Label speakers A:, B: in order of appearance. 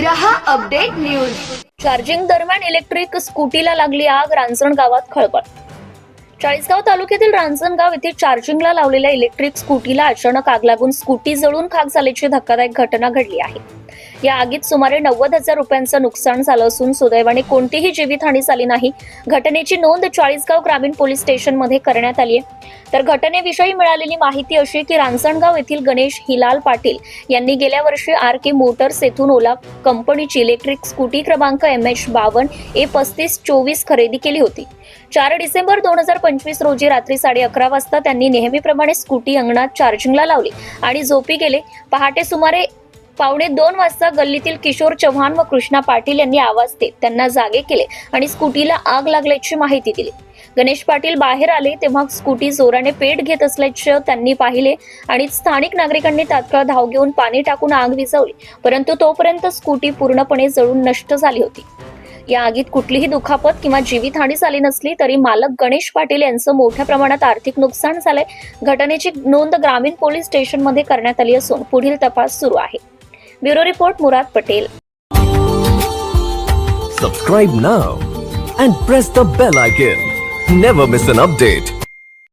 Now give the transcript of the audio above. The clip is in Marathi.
A: रहा अपडेट न्यूज।
B: चार्जिंग दरम्यान इलेक्ट्रिक स्कूटीला लागली आग, रांजण गावात खळबळ। चाळीसगाव तालुक्यातील रांजणगाव येथे चार्जिंगला लावलेल्या इलेक्ट्रिक स्कूटीला अचानक आग लागून स्कूटी जळून खाक झाल्याची धक्कादायक घटना घडली आहे। या आगीत सुमारे 90,000 रुपयांचं नुकसान झालं असून सुदैवाने कोणतीही जीवितहानी झाली नाही। घटनेची नोंद चाळीसगाव ग्रामीण पोलीस स्टेशनमध्ये करण्यात आली आहे। तर घटनेविषयी मिळालेली माहिती अशी की रांजणगाव येथील गणेश हिलाल पाटील यांनी गेल्या वर्षी RK मोटर्स येथून ओला कंपनीची इलेक्ट्रिक स्कूटी क्रमांक MH52 A3524 खरेदी केली होती। 4 डिसेंबर 2025 रोजी रात्री 11:30 वाजता त्यांनी नेहमीप्रमाणे स्कूटी अंगणात चार्जिंगला लावली आणि झोपी गेले। पहाटे सुमारे 1:15 वाजता गल्लीतील किशोर चव्हाण व कृष्णा पाटील यांनी आवाज देत त्यांना जागे केले आणि स्कूटीला आग लागल्याची माहिती दिली। गणेश पाटील बाहेर आले तेव्हा स्कूटी जोराने पेट घेत असल्याचे त्यांनी पाहिले आणि स्थानिक नागरिकांनी तात्काळ धाव घेऊन पाणी टाकून आग विझवली, परंतु तोपर्यंत स्कूटी पूर्णपणे जळून नष्ट झाली होती। या आगीत कुठलीही दुखापत किंवा जीवितहानी झाली नसली तरी मालक गणेश पाटील यांचं मोठ्या प्रमाणात आर्थिक नुकसान झालंय। घटनेची नोंद ग्रामीण पोलीस स्टेशनमध्ये करण्यात आली असून पुढील तपास सुरू आहे। Bureau report Murad Patel.
C: Subscribe now and press the bell icon. Never miss an update.